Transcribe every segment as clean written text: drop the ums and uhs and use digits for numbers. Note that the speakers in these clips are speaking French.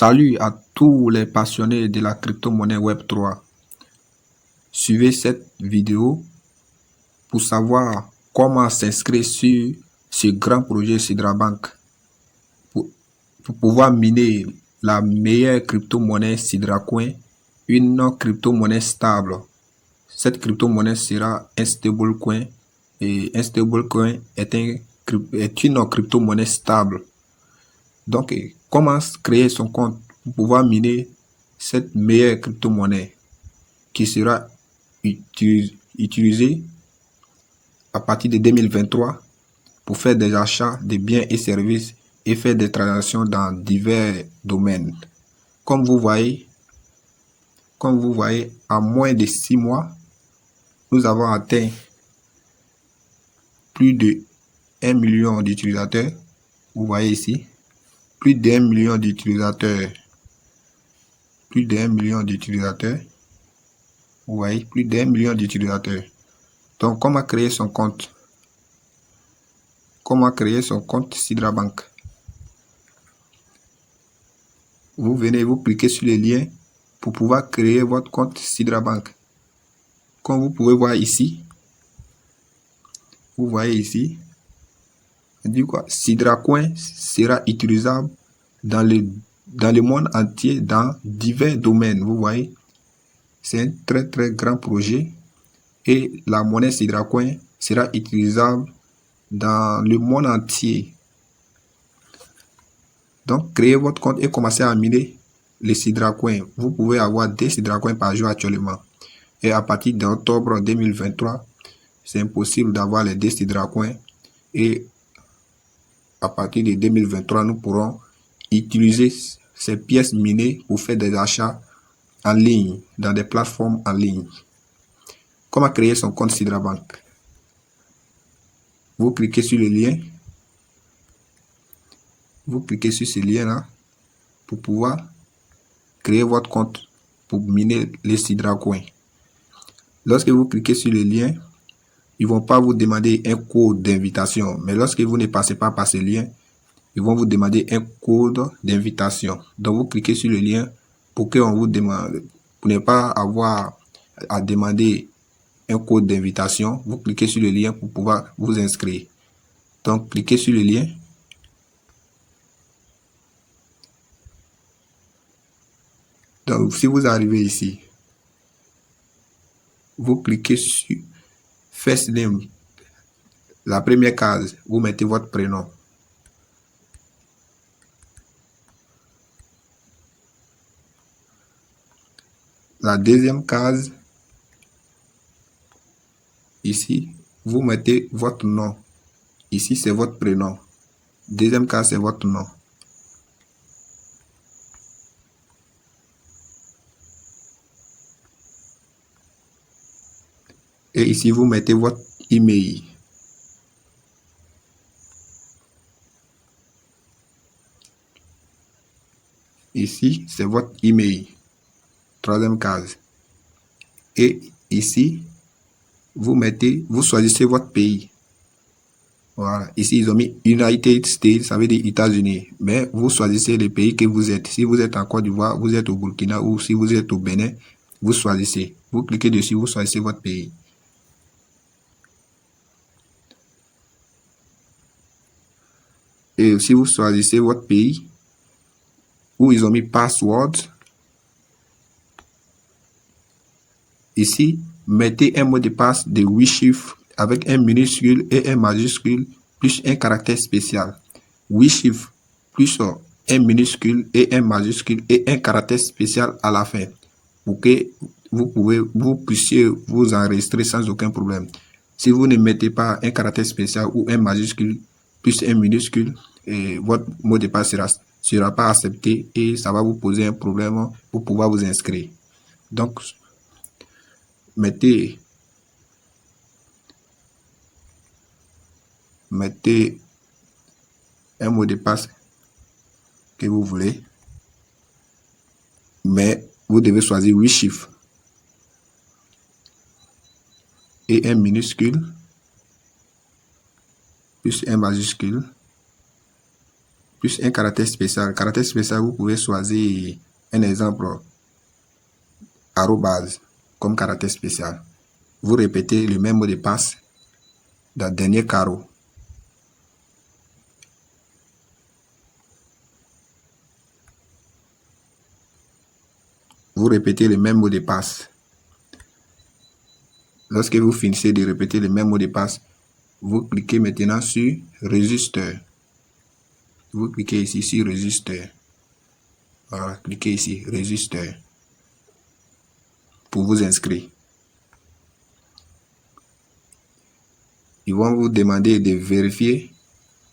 Salut à tous les passionnés de la crypto-monnaie Web3. Suivez cette vidéo pour savoir comment s'inscrire sur ce grand projet SydraBank pour, pour pouvoir miner la meilleure crypto-monnaie SydraCoin, une crypto-monnaie stable. Cette crypto-monnaie sera un stablecoin et un stablecoin est une crypto-monnaie stable. Donc, comment créer son compte pour pouvoir miner cette meilleure crypto-monnaie qui sera utilisée à partir de 2023 pour faire des achats de biens et services et faire des transactions dans divers domaines. Comme vous voyez, en moins de 6 mois, nous avons atteint plus de 1 million d'utilisateurs. Vous voyez ici, plus d'1 million d'utilisateurs. Plus d'1 million d'utilisateurs. Vous voyez, plus d'1 million d'utilisateurs. Donc, comment créer son compte? Comment créer son compte SydraBank? Vous venez, vous cliquez sur le lien pour pouvoir créer votre compte SydraBank. Comme vous pouvez voir ici, vous voyez ici, on dit quoi? SydraCoin sera utilisable dans le monde entier dans divers domaines. Vous voyez, c'est un très grand projet et la monnaie SydraCoin sera utilisable dans le monde entier. Donc, créez votre compte et commencez à miner les SydraCoin. Vous pouvez avoir des SydraCoin par jour actuellement. Et à partir d'octobre 2023, c'est impossible d'avoir les 10 SydraCoin. Et à partir de 2023, nous pourrons utiliser ces pièces minées pour faire des achats en ligne, dans des plateformes en ligne. Comment créer son compte SydraBank? Vous cliquez sur le lien. Vous cliquez sur ce lien-là pour pouvoir créer votre compte pour miner les SydraCoin. Lorsque vous cliquez sur le lien, ils ne vont pas vous demander un code d'invitation. Mais lorsque vous ne passez pas par ce lien, ils vont vous demander un code d'invitation. Donc, vous cliquez sur le lien pour qu'on vous demande, pour ne pas avoir à demander un code d'invitation. Vous cliquez sur le lien pour pouvoir vous inscrire. Donc, cliquez sur le lien. Donc, si vous arrivez ici, vous cliquez sur First Name. La première case, vous mettez votre prénom. La deuxième case, ici, vous mettez votre nom. Ici, c'est votre prénom. Deuxième case, c'est votre nom. Et ici, vous mettez votre email. Ici, c'est votre email. Troisième case. Et ici, vous choisissez votre pays. Voilà. Ici, ils ont mis United States, ça veut dire États-Unis. Mais vous choisissez le pays que vous êtes. Si vous êtes en Côte d'Ivoire, vous êtes au Burkina ou si vous êtes au Bénin, vous choisissez. Vous cliquez dessus, vous choisissez votre pays. Et si vous choisissez votre pays, où ils ont mis password, ici, mettez un mot de passe de 8 chiffres avec un minuscule et un majuscule plus un caractère spécial. 8 chiffres plus un minuscule et un majuscule et un caractère spécial à la fin pour que vous puissiez vous enregistrer sans aucun problème. Si vous ne mettez pas un caractère spécial ou un majuscule plus un minuscule, votre mot de passe sera pas accepté et ça va vous poser un problème pour pouvoir vous inscrire. Donc, mettez un mot de passe que vous voulez, mais vous devez choisir 8 chiffres et un minuscule plus un majuscule plus un caractère spécial. Caractère spécial, vous pouvez choisir un exemple, arrobase, comme caractère spécial. Vous répétez le même mot de passe dans le dernier carreau. Vous répétez le même mot de passe. Lorsque vous finissez de répéter le même mot de passe, vous cliquez maintenant sur Register. Vous cliquez ici sur Register. Voilà, cliquez ici, Register, pour vous inscrire. Ils vont vous demander de vérifier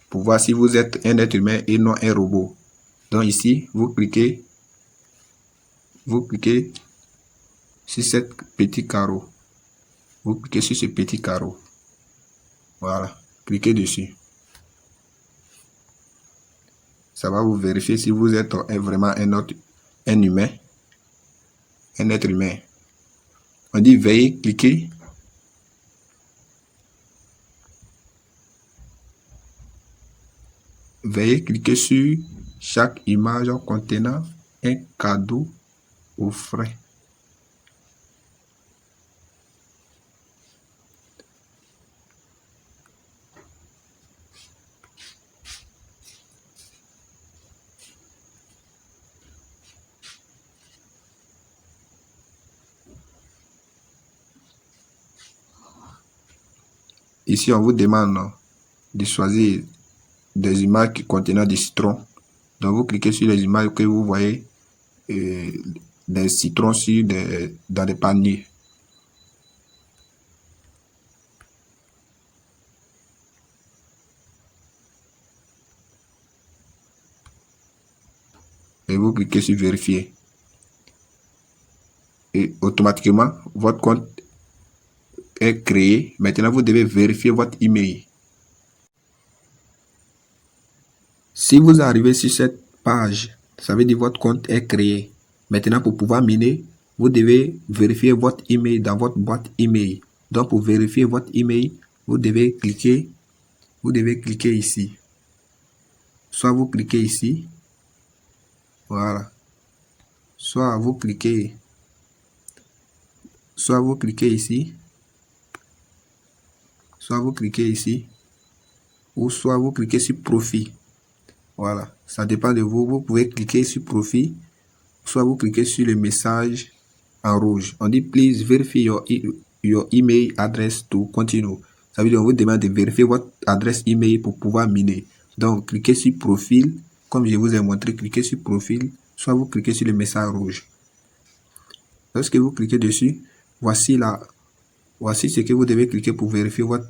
pour voir si vous êtes un être humain et non un robot. Donc ici, vous cliquez sur ce petit carreau. Vous cliquez sur ce petit carreau. Voilà, cliquez dessus. Ça va vous vérifier si vous êtes vraiment un humain, un être humain. On dit veuillez cliquer. Veuillez cliquer sur chaque image contenant un cadeau offert. Ici, on vous demande de choisir des images qui contiennent des citrons. Donc, vous cliquez sur les images que vous voyez, des citrons dans des paniers. Et vous cliquez sur vérifier. Et automatiquement, votre compte est créé. Maintenant, vous devez vérifier votre email. Si vous arrivez sur cette page, ça veut dire que votre compte est créé. Maintenant, pour pouvoir miner, vous devez vérifier votre email dans votre boîte email. Donc, pour vérifier votre email, vous devez cliquer ici. Soit vous cliquez ici. Voilà. Soit vous cliquez ici. Soit vous cliquez ici. Ou soit vous cliquez sur profil. Voilà. Ça dépend de vous. Vous pouvez cliquer sur profil. Soit vous cliquez sur le message en rouge. On dit please verify your email address to continue. Ça veut dire qu'on vous demande de vérifier votre adresse email pour pouvoir miner. Donc, cliquez sur profil. Comme je vous ai montré, cliquez sur profil. Soit vous cliquez sur le message rouge. Lorsque vous cliquez dessus, voici ce que vous devez cliquer pour vérifier votre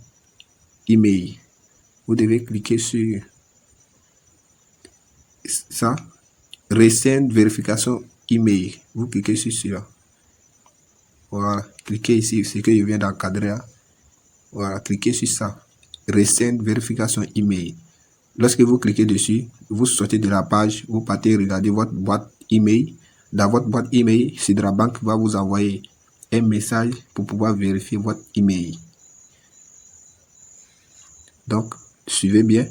email. Vous devez cliquer sur ça. Recent vérification email. Vous cliquez sur cela. Voilà. Cliquez ici, ce que je viens d'encadrer. Voilà. Cliquez sur ça. Recent vérification email. Lorsque vous cliquez dessus, vous sortez de la page, vous partez regarder votre boîte email. Dans votre boîte email, Sidra Bank va vous envoyer un message pour pouvoir vérifier votre email. Donc, suivez bien.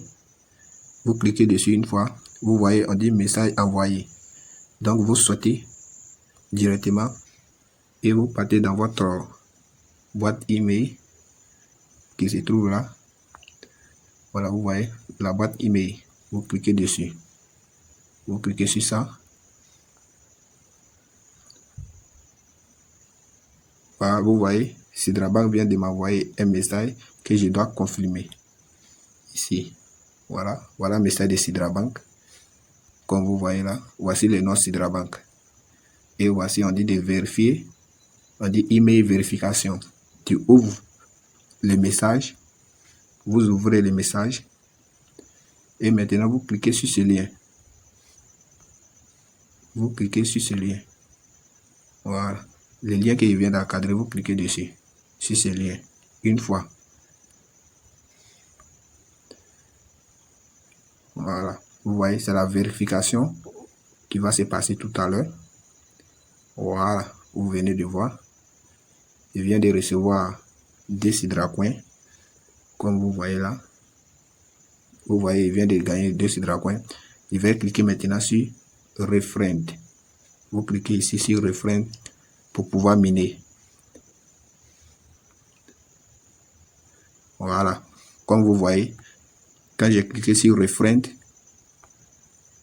Vous cliquez dessus une fois. Vous voyez, on dit message envoyé. Donc, vous sortez directement et vous partez dans votre boîte email qui se trouve là. Voilà, vous voyez la boîte email. Vous cliquez dessus. Vous cliquez sur ça. Voilà, vous voyez, Sidra Bank vient de m'envoyer un message que je dois confirmer. Ici. Voilà, voilà le message de Sidra Bank. Comme vous voyez là, voici le nom Sidra Bank. Et voici, on dit de vérifier. On dit email vérification. Tu ouvres le message. Vous ouvrez le message. Et maintenant, vous cliquez sur ce lien. Vous cliquez sur ce lien. Voilà. Le lien que je viens d'encadrer, vous cliquez dessus. Sur ce lien. Une fois. Voilà. Vous voyez, c'est la vérification qui va se passer tout à l'heure. Voilà. Vous venez de voir. Je viens de recevoir des Sidra Coins. Comme vous voyez là. Vous voyez, il vient de gagner 2 Sidra Coins. Je vais cliquer maintenant sur Refrain. Vous cliquez ici sur Refrain pour pouvoir miner. Voilà. Comme vous voyez, quand j'ai cliqué sur Refrain,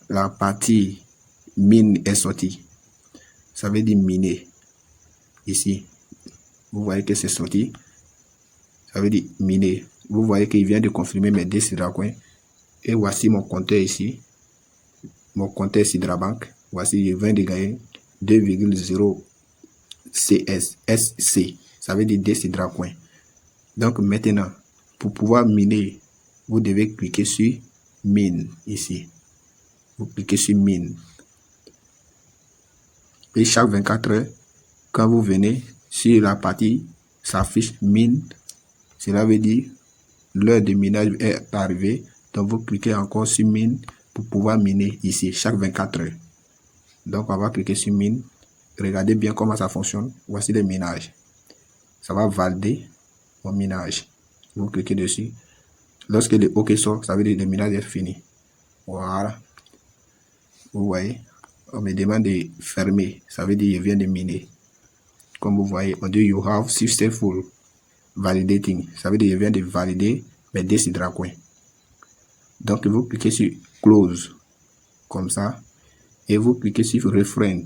la partie mine est sortie. Ça veut dire miner. Ici, vous voyez que c'est sorti. Ça veut dire miner. Vous voyez qu'il vient de confirmer mes 2 Sidra Coin. Et voici mon compteur ici. Mon compteur Sidra Bank. Voici, je viens de gagner 2,0 SC. Ça veut dire 2 Sidra Coin. Donc maintenant, pour pouvoir miner, vous devez cliquer sur mine ici. Vous cliquez sur mine. Et chaque 24 heures, quand vous venez sur la partie s'affiche mine, cela veut dire l'heure de minage est arrivée. Donc vous cliquez encore sur mine pour pouvoir miner ici chaque 24 heures. Donc on va cliquer sur mine. Regardez bien comment ça fonctionne. Voici le minage. Ça va valider mon minage. Vous cliquez dessus. Lorsque le OK sort, ça veut dire que le minage est fini. Voilà. Vous voyez, on me demande de fermer. Ça veut dire que je viens de miner. Comme vous voyez, on dit you have successful validating. Ça veut dire que je viens de valider mes 2 Sidra Coin. Donc vous cliquez sur close comme ça et vous cliquez sur Refrain.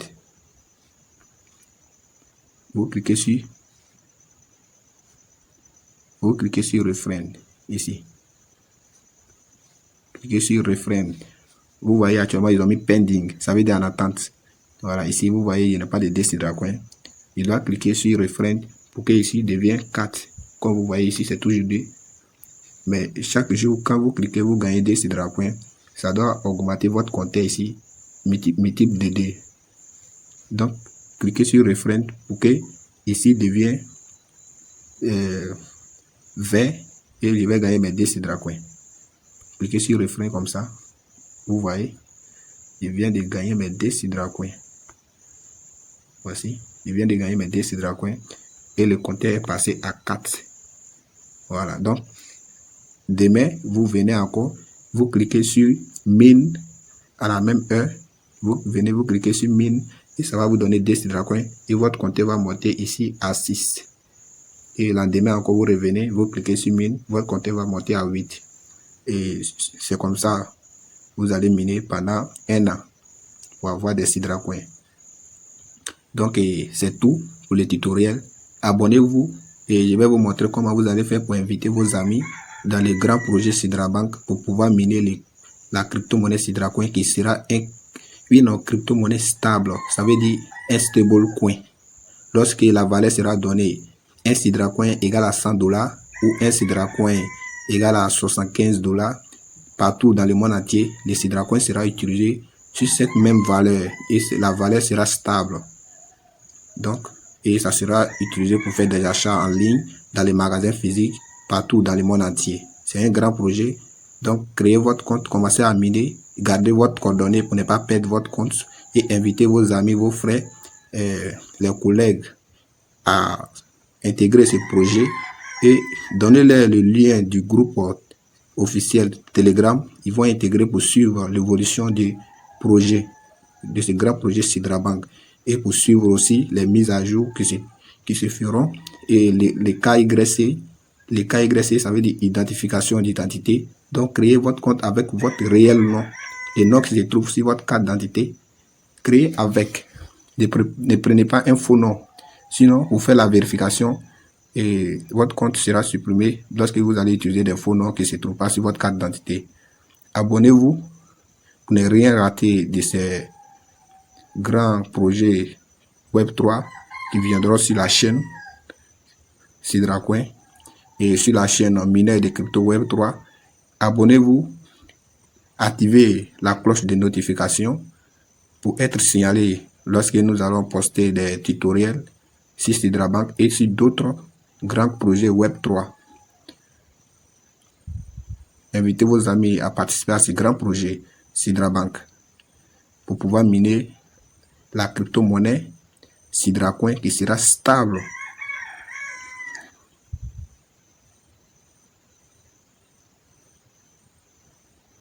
Vous cliquez sur Refrain ici. Cliquez sur Refrain. Vous voyez actuellement ils ont mis pending. Ça veut dire en attente. Voilà, ici vous voyez il n'y a pas de 2 Sidra Coin. Il doit cliquer sur Refrain pour que ici devienne 4. Comme vous voyez ici c'est toujours 2. Mais chaque jour, quand vous cliquez, vous gagnez 2 Sidra Coin. Ça doit augmenter votre compteur ici, multiple de 2. Donc, cliquez sur Refrain pour que ici devienne vert et je vais gagner mes 2 Sidra Coin. Cliquez sur Refrain comme ça. Vous voyez, je viens de gagner mes 2 Sidra Coin. Voici, je viens de gagner mes 2 Sidra Coin et le compteur est passé à 4. Voilà, donc. Demain, vous venez encore, vous cliquez sur mine à la même heure, vous venez, vous cliquez sur mine et ça va vous donner 2 Sidra Coin et votre compteur va monter ici à 6. Et le lendemain encore, vous revenez, vous cliquez sur mine, votre compteur va monter à 8. Et c'est comme ça, vous allez miner pendant 1 an pour avoir des Sidra Coin. Donc, c'est tout pour le tutoriel. Abonnez-vous et je vais vous montrer comment vous allez faire pour inviter vos amis dans les grands projets Sidra Bank pour pouvoir miner la crypto-monnaie Sidra Coin qui sera une crypto-monnaie stable. Ça veut dire un stable coin. Lorsque la valeur sera donnée, un Sidra Coin égale à $100 ou un Sidra Coin égale à $75, partout dans le monde entier, le Sidra Coin sera utilisé sur cette même valeur et la valeur sera stable. Donc, et ça sera utilisé pour faire des achats en ligne dans les magasins physiques partout dans le monde entier. C'est un grand projet. Donc, créez votre compte, commencez à miner, gardez votre coordonnée pour ne pas perdre votre compte et invitez vos amis, vos frères, les collègues à intégrer ce projet et donnez-leur le lien du groupe officiel Telegram. Ils vont intégrer pour suivre l'évolution du projet, de ce grand projet Sidra Bank et pour suivre aussi les mises à jour qui se feront et les KYC. Les KYC, ça veut dire identification d'identité. Donc, créez votre compte avec votre réel nom. Le nom qui se trouve sur votre carte d'identité. Créez avec. Ne prenez pas un faux nom. Sinon, vous faites la vérification et votre compte sera supprimé lorsque vous allez utiliser des faux noms qui ne se trouvent pas sur votre carte d'identité. Abonnez-vous pour ne rien rater de ces grands projets Web3 qui viendront sur la chaîne Sidra Coin et sur la chaîne Mineur de Crypto Web 3. Abonnez-vous, activez la cloche de notification pour être signalé lorsque nous allons poster des tutoriels sur Sidra Bank et sur d'autres grands projets Web 3. Invitez vos amis à participer à ces grands projets Sidra Bank pour pouvoir miner la crypto-monnaie Sidra Coin qui sera stable